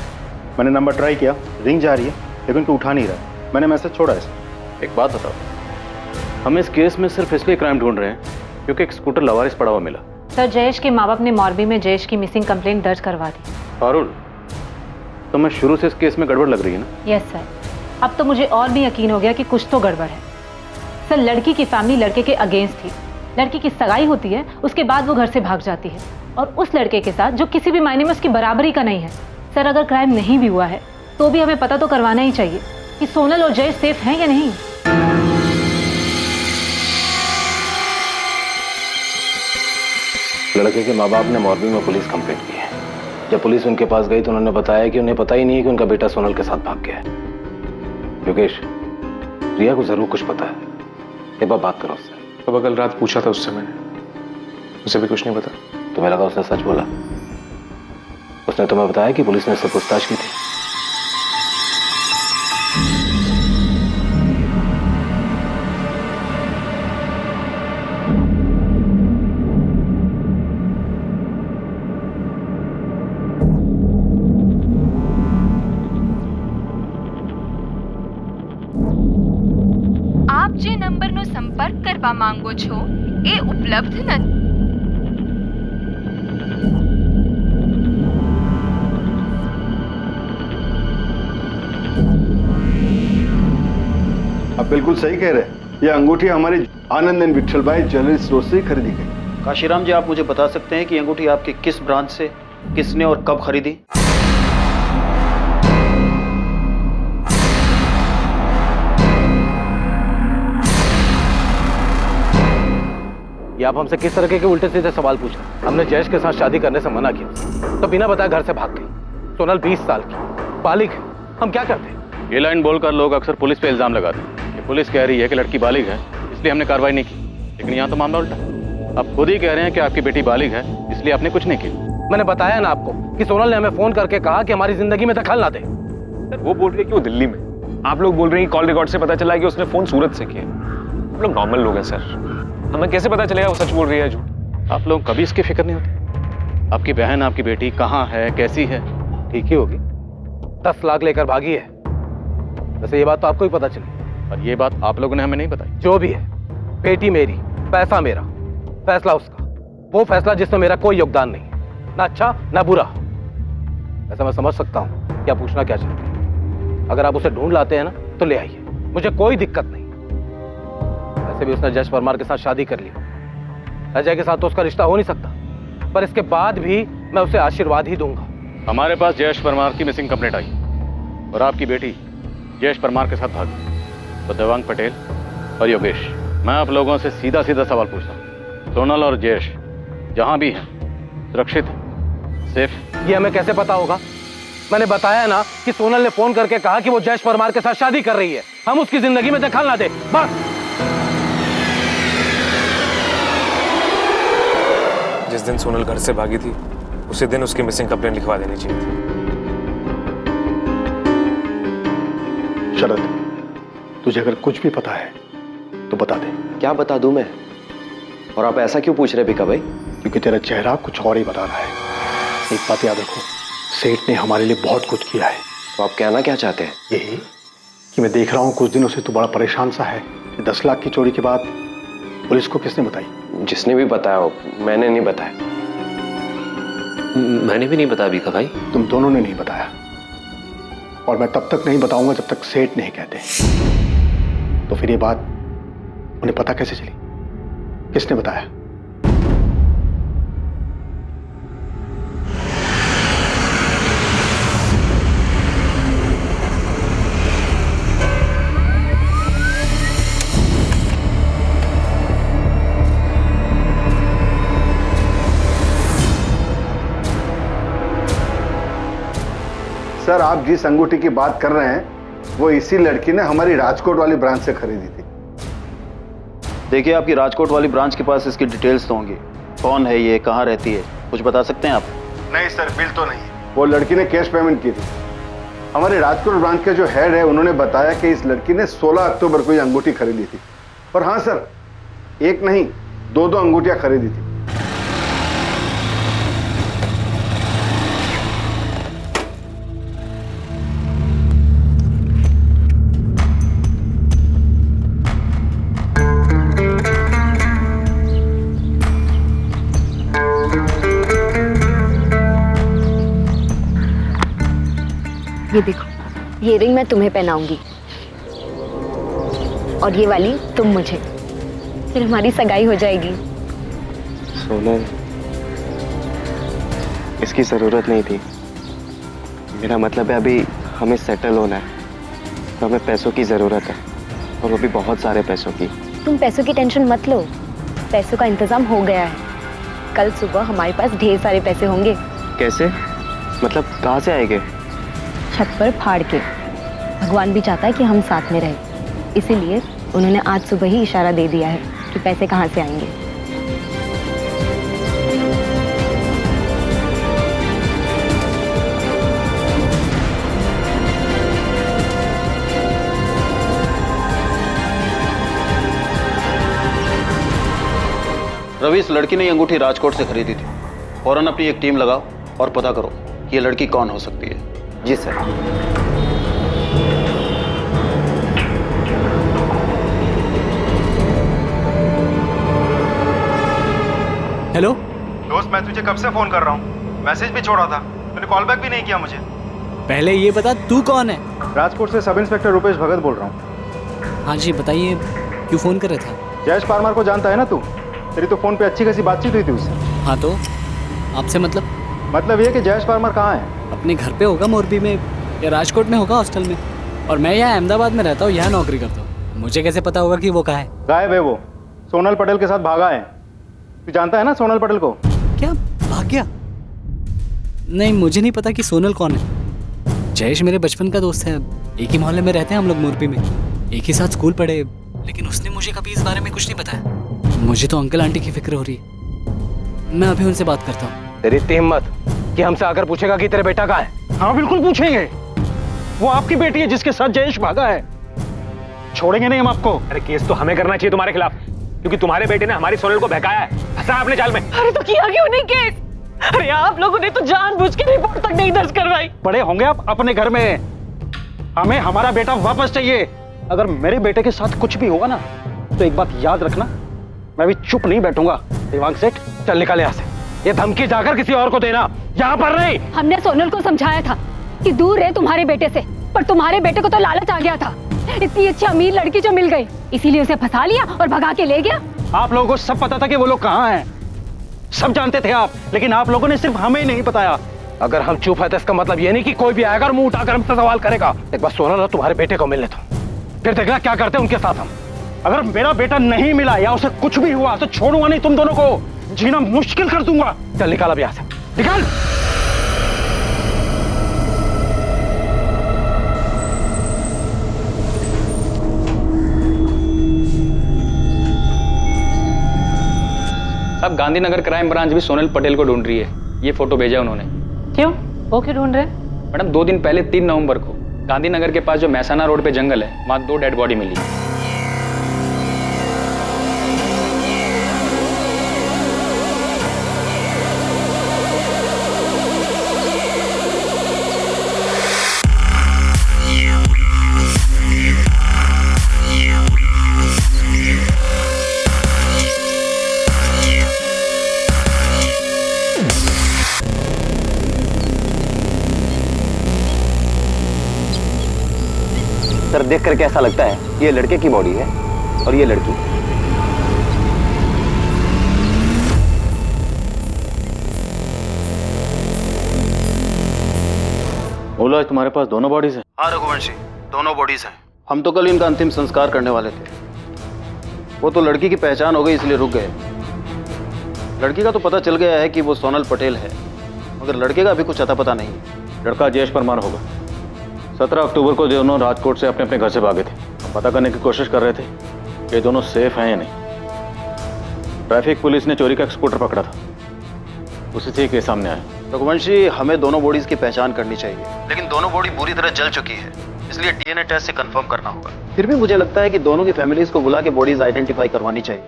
मैंने नंबर ट्राई किया, रिंग जा रही है लेकिन कोई उठा नहीं रहा। मैंने मैसेज छोड़ा इसे। एक बात बताओ, हम इस केस में सिर्फ इसलिए क्राइम ढूंढ रहे हैं क्योंकि एक स्कूटर लवारिस पड़ा हुआ मिला। सर, जयेश के माँ बाप ने मोरबी में जयेश की मिसिंग कंप्लेंट दर्ज करवा दी। पारुल, तुम्हें शुरू से इस केस में गड़बड़ लग रही है ना? यस सर, अब तो मुझे और भी यकीन हो गया कि कुछ तो गड़बड़ है। सर, लड़की की फैमिली लड़के के अगेंस्ट थी। लड़की की सगाई होती है, उसके बाद वो घर से भाग जाती है और उस लड़के के साथ जो किसी भी मायने में उसकी बराबरी का नहीं है। सर, अगर क्राइम नहीं भी हुआ है तो भी हमें पता तो करवाना ही चाहिए कि सोनल और जयेश सेफ हैं या नहीं। लड़के के माँ बाप ने मोरबी में पुलिस कंप्लेंट की है। जब पुलिस उनके पास गई तो उन्होंने बताया कि उन्हें पता ही नहीं है कि उनका बेटा सोनल के साथ भाग गया है। योगेश, रिया को जरूर कुछ पता है। एक बार बात करो उससे। तो कल रात पूछा था उससे मैंने, उसे भी कुछ नहीं पता। तुम्हें लगा उसने सच बोला? उसने तुम्हें बताया कि पुलिस ने उससे पूछताछ की थी? કરવા માંગો છો એ ઉપલબ્ધ નથી। आप बिल्कुल सही कह रहे हैं। ये अंगूठी हमारी आनंद एंड विठल भाई ज्वेलरी स्टोर से खरीदी गई। काशीराम जी, आप मुझे बता सकते हैं कि अंगूठी आपके किस ब्रांच से किसने और कब खरीदी? ये आप हमसे किस तरह के उल्टे सीधे सवाल पूछ रहे हैं? हमने जयेश के साथ शादी करने से मना किया तो बिना बताए घर से भाग गई। सोनल 20 साल की बालिग है, हम क्या करते? ये लाइन बोलकर लोग अक्सर पुलिस पे इल्जाम लगाते हैं कि पुलिस कह रही है कि लड़की बालिग है इसलिए हमने कार्रवाई नहीं की, लेकिन यहाँ तो मामला उल्टा। आप खुद ही कह रहे हैं कि आपकी बेटी बालिग है इसलिए आपने कुछ नहीं किया। मैंने बताया ना आपको कि सोनल ने हमें फोन करके कहा कि हमारी जिंदगी में दखल ना दे। सर वो बोल रही है कि वो दिल्ली में, आप लोग बोल रहे हैं कि कॉल रिकॉर्ड से पता चला कि उसने फोन सूरत से किया। हम लोग नॉर्मल लोग हैं सर, हमें कैसे पता चलेगा वो सच बोल रही है झूठ? आप लोग कभी इसकी फिक्र नहीं होती? आपकी बहन आपकी बेटी कहाँ है, कैसी है, ठीक ही होगी। 10 लाख लेकर भागी है। वैसे ये बात तो आपको ही पता चली, और ये बात आप लोगों ने हमें नहीं बताई। जो भी है, बेटी मेरी, पैसा मेरा, फैसला उसका। वो फैसला जिसमें मेरा कोई योगदान नहीं, ना अच्छा ना बुरा। ऐसा मैं समझ सकता हूँ क्या पूछना क्या चाहते हैं। अगर आप उसे ढूंढ लाते हैं ना तो ले आइए, मुझे कोई दिक्कत नहीं। वैसे भी उसने जयेश परमार के साथ शादी कर ली, अजय के साथ तो उसका रिश्ता हो नहीं सकता, पर इसके बाद भी मैं उसे आशीर्वाद ही दूंगा। हमारे पास जयेश परमार की मिसिंग कंप्लेंट आई और आपकी बेटी जयेश परमार के साथ भागी। तो देवांग पटेल और योगेश, मैं आप लोगों से सीधा सीधा सवाल पूछता हूँ, सोनल और जयेश जहां भी हैं सुरक्षित सेफ? ये हमें कैसे पता होगा? मैंने बताया ना कि सोनल ने फोन करके कहा कि वो जयेश परमार के साथ शादी कर रही है, हम उसकी जिंदगी में दखल ना दे, बस। जिस दिन सोनल घर से भागी थी उसी दिन उसकी मिसिंग कंप्लेंट लिखवा देनी चाहिए थी। शरद, तुझे अगर कुछ भी पता है तो बता दे। क्या बता दूं मैं? और आप ऐसा क्यों पूछ रहे भिका भाई? क्योंकि तेरा चेहरा कुछ और ही बता रहा है। एक बात याद रखो, सेठ ने हमारे लिए बहुत कुछ किया है। तो आप कहना क्या चाहते हैं? यही कि मैं देख रहा हूँ कुछ दिनों से तू बड़ा परेशान सा है। 10 लाख की चोरी के बाद पुलिस को किसने बताई? जिसने भी बताया हो, मैंने नहीं बताया। मैंने भी नहीं बताया भिका भाई। तुम दोनों ने नहीं बताया, और मैं तब तक नहीं बताऊंगा जब तक सेठ नहीं कहते। तो फिर ये बात उन्हें पता कैसे चली? किसने बताया? सर, आप जिस अंगूठी की बात कर रहे हैं वो इसी लड़की ने हमारी राजकोट वाली ब्रांच से खरीदी थी। देखिए, आपकी राजकोट वाली ब्रांच के पास इसकी डिटेल्स तो होंगी। कौन है ये, कहाँ रहती है, कुछ बता सकते हैं आप? नहीं सर, बिल तो नहीं। वो लड़की ने कैश पेमेंट की थी। हमारे राजकोट ब्रांच के जो हेड है उन्होंने बताया कि इस लड़की ने 16 अक्टूबर को ये अंगूठी खरीदी थी। और हाँ सर, एक नहीं 2 अंगूठियां खरीदी थी। ये देखो, ये रिंग मैं तुम्हें पहनाऊंगी और ये वाली तुम मुझे। फिर हमारी सगाई हो जाएगी। सोनल, इसकी जरूरत नहीं थी। मेरा मतलब है अभी हमें सेटल होना है तो हमें पैसों की जरूरत है, और वो भी बहुत सारे पैसों की। तुम पैसों की टेंशन मत लो, पैसों का इंतजाम हो गया है। कल सुबह हमारे पास ढेर सारे पैसे होंगे। कैसे? मतलब कहाँ से आएंगे? छत पर फाड़ के। भगवान भी चाहता है कि हम साथ में रहें, इसीलिए उन्होंने आज सुबह ही इशारा दे दिया है कि पैसे कहाँ से आएंगे। रवि, इस लड़की ने ये अंगूठी राजकोट से खरीदी थी। फौरन अपनी एक टीम लगाओ और पता करो कि ये लड़की कौन हो सकती है। जी सर। हेलो दोस्त, मैं तुझे कब से फोन कर रहा हूँ, मैसेज भी छोड़ा था, तूने कॉल बैक भी नहीं किया मुझे। पहले ये बता तू कौन है? राजकोट से सब इंस्पेक्टर रुपेश भगत बोल रहा हूँ। हाँ जी बताइए, क्यों फ़ोन कर रहे थे? जयेश परमार को जानता है ना तू? तेरी तो फ़ोन पे अच्छी खासी बातचीत हुई थी उससे। हाँ तो आपसे मतलब ये कि जयेश परमार कहाँ है? अपने घर पे होगा मोरबी में या राजकोट में होगा हॉस्टल में, और मैं यहाँ अहमदाबाद में रहता हूँ, यहाँ नौकरी करता हूँ। मुझे कैसे पता होगा कि वो कहाँ है? गायब है वो, सोनल पटेल के साथ भागा है। तू जानता है ना सोनल पटेल को? क्या भाग गया? नहीं, मुझे नहीं पता कि सोनल कौन है। जयेश मेरे बचपन का दोस्त है, एक ही मोहल्ले में रहते हैं हम लोग मोरबी में, एक ही साथ स्कूल पढ़े, लेकिन उसने मुझे कभी इस बारे में कुछ नहीं बताया। मुझे तो अंकल आंटी की फिक्र हो रही है, मैं अभी उनसे बात करता हूँ। तेरी इतनी हिम्मत कि हमसे आकर पूछेगा कि तेरे बेटा कहाँ है? हाँ बिल्कुल पूछेंगे, वो आपकी बेटी है जिसके साथ जयेश भागा है, छोड़ेंगे नहीं हम आपको। अरे केस तो हमें करना चाहिए तुम्हारे खिलाफ, क्योंकि तुम्हारे बेटे ने हमारी सोनल को बहकाया है, फंसा अपने जाल में। अरे तो किया क्यों नहीं केस? अरे आप लोगों ने तो जानबूझ के रिपोर्ट तक नहीं दर्ज करवाई। बड़े होंगे आप अपने घर में, हमें हमारा बेटा वापस चाहिए। अगर मेरे बेटे के साथ कुछ भी होगा ना तो एक बात याद रखना, मैं भी चुप नहीं बैठूंगा। देवांग सेठ, चल निकल यहाँ से, ये धमकी जाकर किसी और को देना, यहाँ पर नहीं। हमने सोनल को समझाया था कि दूर रहे तुम्हारे बेटे से, पर तुम्हारे बेटे को तो लालच आ गया था। इतनी अच्छी अमीर लड़की जो मिल गई, इसीलिए उसे फंसा लिया और भगा के ले गया। आप लोगों को सब पता था कि वो लोग कहाँ हैं, सब जानते थे आप, लेकिन आप लोगों ने सिर्फ हमें नहीं बताया। अगर हम चुप है तो इसका मतलब ये नहीं कि कोई भी आएगा और मुंह उठाकर हमसे सवाल करेगा। एक बार सोनल और तुम्हारे बेटे को मिलने दो, फिर देखना क्या करते हैं उनके साथ हम। अगर मेरा बेटा नहीं मिला या उसे कुछ भी हुआ तो छोड़ूंगा नहीं तुम दोनों को, जीना मुश्किल कर दूंगा। चल निकाल अब यहाँ से, निकाल। साहब, गांधीनगर क्राइम ब्रांच भी सोनल पटेल को ढूंढ रही है, ये फोटो भेजा उन्होंने। क्यों? वो क्यों ढूंढ रहे हैं? मैडम 2 दिन पहले 3 नवंबर को गांधीनगर के पास जो मैसाना रोड पे जंगल है, वहाँ 2 डेड बॉडी मिली। सर देख करके ऐसा लगता है ये लड़के की बॉडी है और ये लड़की। बोलो, आज तुम्हारे पास दोनों बॉडीज हैं? हाँ रघुवंशी, दोनों बॉडीज हैं। हम तो कल इनका अंतिम संस्कार करने वाले थे, वो तो लड़की की पहचान हो गई इसलिए रुक गए। लड़की का तो पता चल गया है कि वो सोनल पटेल है, मगर लड़के का अभी कुछ अता पता नहीं है। लड़का जयेश परमार होगा। 17 अक्टूबर को दोनों राजकोट से अपने अपने घर से भागे थे। हम पता करने की कोशिश कर रहे थे कि दोनों सेफ हैं या नहीं। ट्रैफिक पुलिस ने चोरी का एक स्कूटर पकड़ा था, उसी से केस सामने आया। रघुवंशी, हमें दोनों बॉडीज की पहचान करनी चाहिए, लेकिन दोनों बॉडी बुरी तरह जल चुकी है, इसलिए डीएनए टेस्ट से कंफर्म करना होगा। फिर भी मुझे लगता है कि दोनों की फैमिलीज को बुला के बॉडीज आइडेंटिफाई करवानी चाहिए।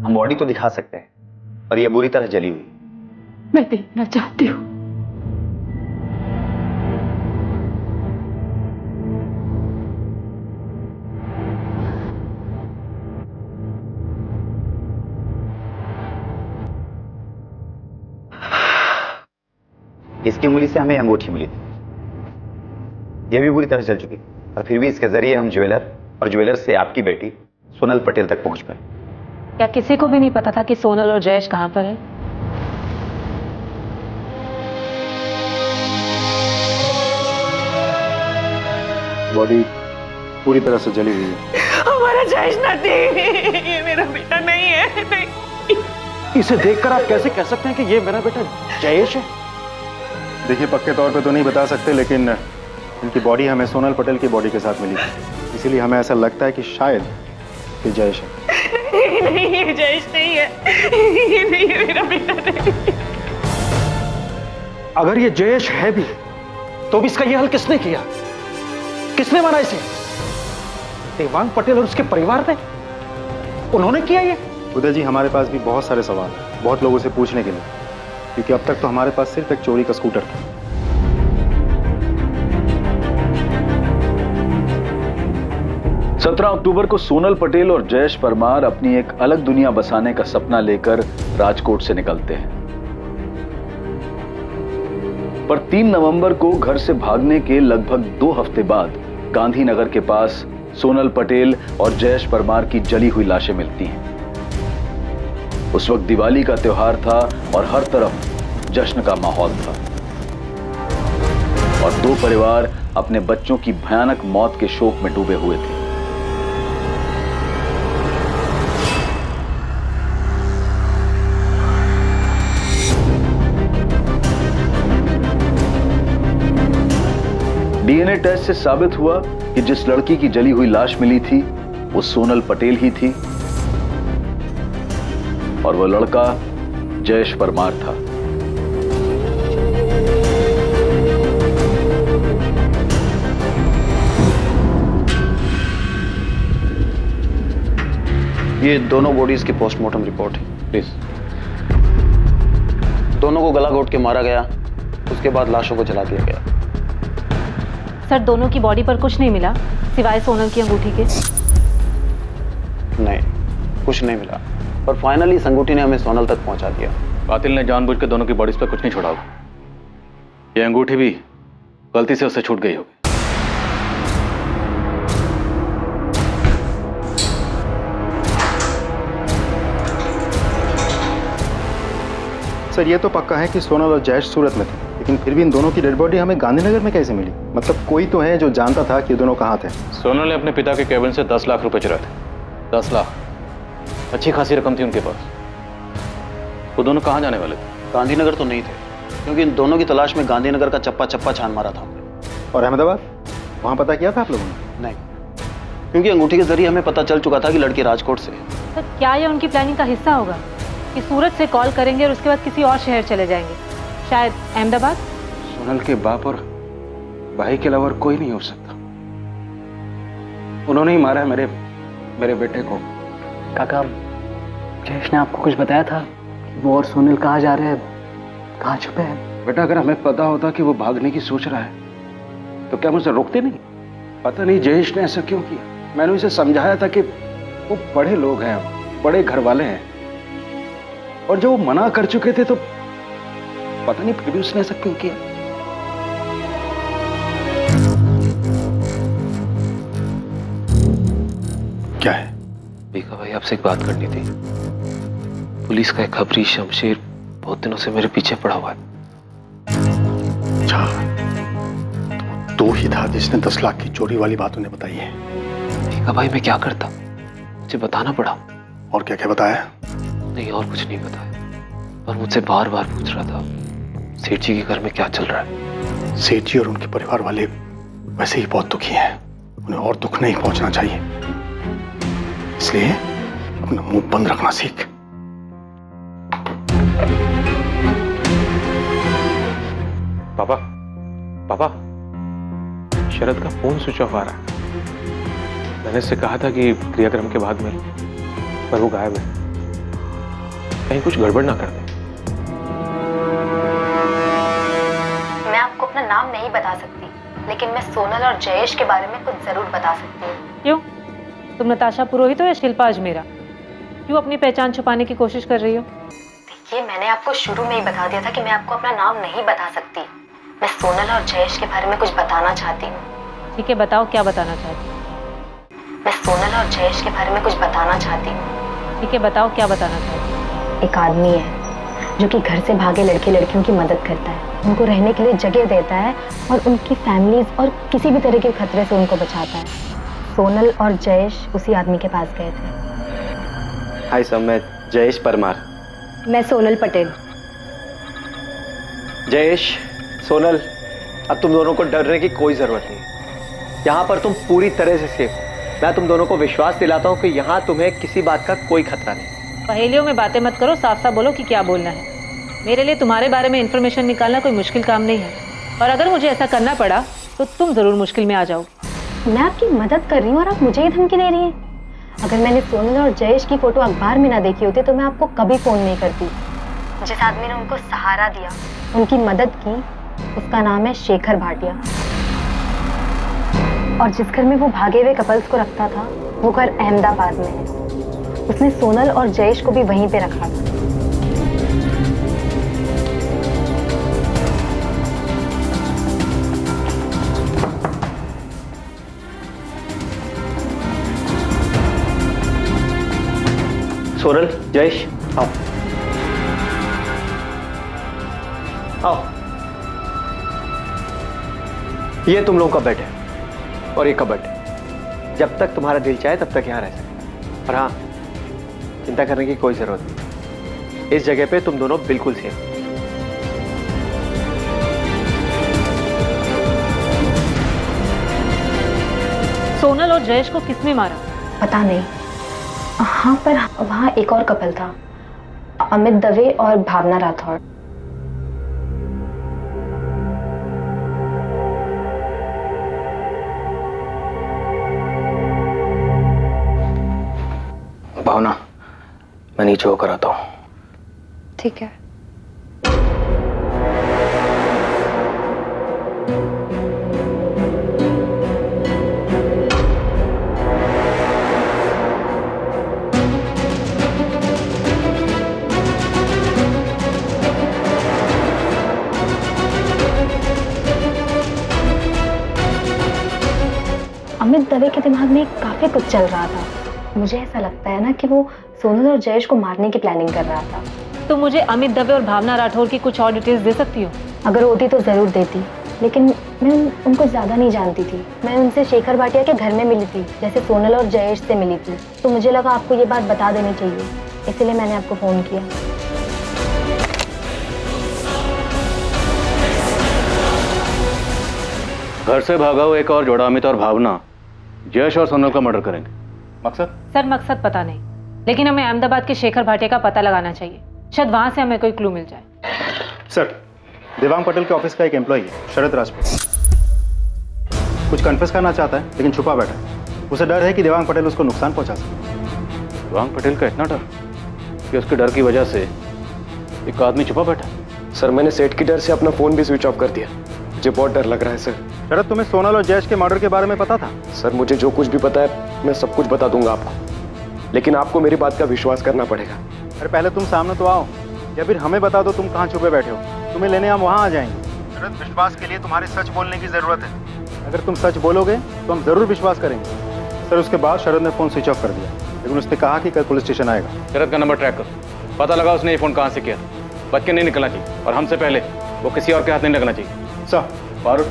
हम बॉडी तो दिखा सकते हैं, और ये बुरी तरह जली हुई। मैं देखना चाहती हूँ। इसकी उंगली से हमें अंगूठी मिली थी, यह भी बुरी तरह जल चुकी, और फिर भी इसके जरिए हम ज्वेलर और ज्वेलर से आपकी बेटी सोनल पटेल तक पहुंच पाए। क्या किसी को भी नहीं पता था कि सोनल और जयेश कहाँ पर है? बॉडी पूरी तरह से जली हुई है। हमारा जयेश नहीं, ये मेरा बेटा नहीं है। नहीं। इसे देखकर आप कैसे कह सकते हैं कि ये मेरा बेटा जयेश है? देखिए, पक्के तौर पे तो नहीं बता सकते, लेकिन इनकी बॉडी हमें सोनल पटेल की बॉडी के साथ मिली थी, इसीलिए हमें ऐसा लगता है कि शायद ये जयेश है। नहीं, ये जयेश नहीं है, ये नहीं है मेरा बेटा नहीं। अगर ये जयेश है भी तो भी इसका ये हल किसने किया? किसने मारा इसे? देवांग पटेल और उसके परिवार ने? उन्होंने किया ये? उदय जी, हमारे पास भी बहुत सारे सवाल हैं, बहुत लोगों से पूछने के लिए, क्योंकि अब तक तो हमारे पास सिर्फ एक चोरी का स्कूटर था। 17 अक्टूबर को सोनल पटेल और जयेश परमार अपनी एक अलग दुनिया बसाने का सपना लेकर राजकोट से निकलते हैं। पर 3 नवंबर को घर से भागने के लगभग 2 हफ्ते बाद गांधीनगर के पास सोनल पटेल और जयेश परमार की जली हुई लाशें मिलती हैं। उस वक्त दिवाली का त्योहार था और हर तरफ जश्न का माहौल था और 2 परिवार अपने बच्चों की भयानक मौत के शोक में डूबे हुए थे। डीएनए टेस्ट से साबित हुआ कि जिस लड़की की जली हुई लाश मिली थी वो सोनल पटेल ही थी और वो लड़का जयेश परमार था। ये दोनों बॉडीज की पोस्टमार्टम रिपोर्ट है प्लीज। दोनों को गला घोट के मारा गया, उसके बाद लाशों को जला दिया गया। सर, दोनों की बॉडी पर कुछ नहीं मिला सिवाय सोनल की अंगूठी के? नहीं, कुछ नहीं मिला, पर फाइनली इस अंगूठी ने हमें सोनल तक पहुंचा दिया। कातिल ने जानबूझ के दोनों की बॉडीज पर कुछ नहीं छोड़ा होगा। ये अंगूठी भी गलती से उससे छूट गई होगी। सर, ये तो पक्का है कि सोनल और जयेश सूरत में थे, लेकिन फिर भी इन दोनों की डेड बॉडी हमें गांधीनगर में कैसे मिली? मतलब कोई तो है जो जानता था कि ये दोनों कहाँ थे। सोनल ने अपने पिता के केबिन से 10 लाख रुपए चुराए थे। 10 लाख, अच्छी खासी रकम थी उनके पास। वो दोनों कहाँ जाने वाले थे? गांधीनगर तो नहीं थे, क्योंकि इन दोनों की तलाश में गांधीनगर का चप्पा चप्पा छान मारा था। और अहमदाबाद, वहाँ पता किया था आप लोगों ने? नहीं, क्योंकि अंगूठी के जरिए हमें पता चल चुका था कि लड़की राजकोट से है। सर, क्या ये उनकी प्लानिंग का हिस्सा होगा कि सूरत से कॉल करेंगे और उसके बाद किसी और शहर चले जाएंगे, शायद अहमदाबाद? सोनल के बाप और भाई के अलावा कोई नहीं हो सकता। उन्होंने ही मारा है मेरे बेटे को। काका, जयेश ने आपको कुछ बताया था कि वो और सोनल कहाँ जा रहे हैं, कहाँ छुपे हैं? बेटा, अगर हमें पता होता कि वो भागने की सोच रहा है तो क्या मुझे रोकते नहीं? पता नहीं जयेश ने ऐसा क्यों किया। मैंने उसे समझाया था कि वो बड़े लोग हैं, बड़े घर वाले हैं, और जो वो मना कर चुके थे तो पता नहीं फिर भी उसने ऐसा क्यों किया। क्या है? बीका भाई, आपसे एक बात करनी थी। पुलिस का एक खबरी शमशेर बहुत दिनों से मेरे पीछे पड़ा हुआ है। अच्छा, तो ही था जिसने 10 लाख की चोरी वाली बात उन्हें बताई है। बीका भाई, मैं क्या करता, मुझे बताना पड़ा। और क्या क्या बताया? नहीं, और कुछ नहीं बताया, पर मुझसे बार बार पूछ रहा था सेठ जी के घर में क्या चल रहा है। सेठ जी और उनके परिवार वाले वैसे ही बहुत दुखी हैं, उन्हें और दुख नहीं पहुंचना चाहिए, इसलिए अपना मुंह बंद रखना सीख। पापा, पापा, शरद का फोन स्विच ऑफ आ रहा है। मैंने इससे कहा था कि क्रियाक्रम के बाद में, पर वो गायब है। कहीं कुछ गड़बड़ ना कर दे। मैं आपको अपना नाम नहीं बता सकती, लेकिन मैं सोनल और जयेश के बारे में कुछ जरूर बता सकती हूँ। क्यों? तुम नताशा पुरोहित हो या शिल्पा अजमेरा? क्यों अपनी पहचान छुपाने की कोशिश कर रही हो? देखिए, मैंने आपको शुरू में ही बता दिया था कि मैं आपको अपना नाम नहीं बता सकती। मैं सोनल और जयेश के बारे में कुछ बताना चाहती हूँ। ठीक है, बताओ क्या बताना चाहती हो? मैं सोनल और जयेश के बारे में कुछ बताना चाहती हूँ। ठीक है, बताओ क्या बताना चाहती हो? एक आदमी है जो कि घर से भागे लड़के लड़कियों की मदद करता है, उनको रहने के लिए जगह देता है और उनकी फैमिलीज और किसी भी तरह के खतरे से उनको बचाता है। सोनल और जयेश उसी आदमी के पास गए थे। हाय सब, मैं जयेश परमार। मैं सोनल पटेल। जयेश, सोनल, अब तुम दोनों को डरने की कोई जरूरत नहीं। यहाँ पर तुम पूरी तरह से सेफ हो। मैं तुम दोनों को विश्वास दिलाता हूँ कि यहाँ तुम्हें किसी बात का कोई खतरा नहीं। पहेलियों में बातें मत करो, साफ साफ बोलो कि क्या बोलना है। मेरे लिए तुम्हारे बारे में इंफॉर्मेशन निकालना कोई मुश्किल काम नहीं है, और अगर मुझे ऐसा करना पड़ा तो तुम जरूर मुश्किल में आ जाओ। मैं आपकी मदद कर रही हूँ और आप मुझे ही धमकी दे रही हैं। अगर मैंने सोनल और जयेश की फोटो अखबार में ना देखी होती तो मैं आपको कभी फोन नहीं करती। जिस आदमी ने उनको सहारा दिया, उनकी मदद की, उसका नाम है शेखर भाटिया। और जिस घर में वो भागे हुए कपल्स को रखता था वो घर अहमदाबाद में है। उसने सोनल और जयेश को भी वहीं पे रखा था। सोनल, जयेश, आओ आओ। ये तुम लोगों का बेड है और ये कबर्ड। जब तक तुम्हारा दिल चाहे तब तक यहाँ रह सकते। और हाँ, चिंता करने की कोई जरूरत नहीं, इस जगह पे तुम दोनों बिल्कुल सेफ। सोनल और जयेश को किसने मारा? पता नहीं। हाँ, पर वहाँ एक और कपल था, अमित दवे और भावना राठौड़। भावना, मैं नीचे होकर आता हूं। ठीक है। अमित दवे के दिमाग में काफी कुछ चल रहा था। मुझे ऐसा लगता है ना कि वो सोनल और जयेश को मारने की प्लानिंग कर रहा था। तो मुझे अमित दवे और भावना राठौर की कुछ और डिटेल्स दे सकती हो? अगर होती तो जरूर देती, लेकिन मैं उनको ज्यादा नहीं जानती थी। मैं उनसे शेखर भाटिया के घर में मिली थी, जैसे सोनल और जयेश से मिली थी। तो मुझे लगा आपको ये बात बता देनी चाहिए, इसलिए मैंने आपको फोन किया। घर से भागा हुआ एक और जोड़ा अमित और भावना जयेश और सोनल का मर्डर करेंगे। मकसद? सर, मकसद पता नहीं, लेकिन हमें अहमदाबाद के शेखर भाटिया का पता लगाना चाहिए। शायद वहां से हमें कोई क्लू मिल जाए। सर, देवांग पटेल के ऑफिस का एक एम्प्लॉई है, शरद राजपूत। कुछ कन्फेस करना चाहता है लेकिन छुपा बैठा है। उसे डर है कि देवांग पटेल उसको नुकसान पहुंचा सकते। देवांग पटेल का इतना डर कि उसके डर की वजह से एक आदमी छुपा बैठा? सर, मैंने सेठ की डर से अपना फोन भी स्विच ऑफ कर दिया। मुझे बहुत डर लग रहा है सर। शरद, तुम्हें सोनल और जयेश के मर्डर के बारे में पता था? सर, मुझे जो कुछ भी पता है मैं सब कुछ बता दूंगा आपको, लेकिन आपको मेरी बात का विश्वास करना पड़ेगा। अरे पहले तुम सामने तो आओ, या फिर हमें बता दो तुम कहाँ छुपे बैठे हो। तुम्हें लेने हम वहाँ आ जाएंगे। शरद, विश्वास के लिए तुम्हारे सच बोलने की जरूरत है। अगर तुम सच बोलोगे तो हम जरूर विश्वास करेंगे। सर, उसके बाद शरद ने फोन स्विच ऑफ कर दिया, लेकिन उसने कहा कि कल पुलिस स्टेशन आएगा। शरद का नंबर ट्रैक करो, पता लगा उसने ये फोन कहाँ से किया। बच के नहीं निकलना चाहिए, और हमसे पहले वो किसी और के हाथ नहीं लगना चाहिए। सर, फारूक,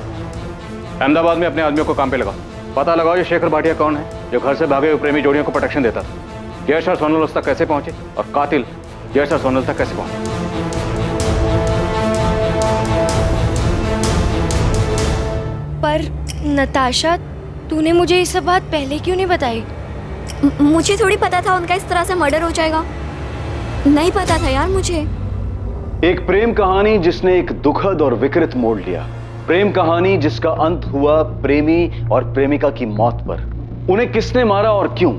अहमदाबाद में अपने आदमियों को काम पे लगाओ। पता लगाओ ये शेखर भाटिया कौन है जो घर से भागे हुए प्रेमी जोड़ियों को प्रोटेक्शन देता था। जयेश और सोनल उस तक कैसे पहुंचे, और कातिल जयेश और सोनल तक कैसे पहुंचे। पर नताशा, तूने मुझे ये सब बात पहले क्यों नहीं बताई? मुझे थोड़ी पता था उनका इस तरह से मर्डर हो जाएगा। नहीं पता था यार मुझे। एक प्रेम कहानी जिसने एक दुखद और विकृत मोड़ लिया। प्रेम कहानी जिसका अंत हुआ प्रेमी और प्रेमिका की मौत पर। उन्हें किसने मारा और क्यों?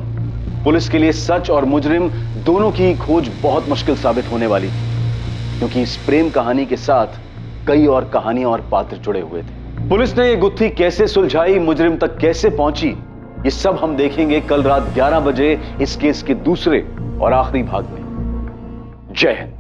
पुलिस के लिए सच और मुजरिम दोनों की खोज बहुत मुश्किल साबित होने वाली थी, क्योंकि इस प्रेम कहानी के साथ कई और कहानियां और पात्र जुड़े हुए थे। पुलिस ने यह गुत्थी कैसे सुलझाई, मुजरिम तक कैसे पहुंची, ये सब हम देखेंगे कल रात 11 बजे इस केस के दूसरे और आखिरी भाग में। जय हिंद।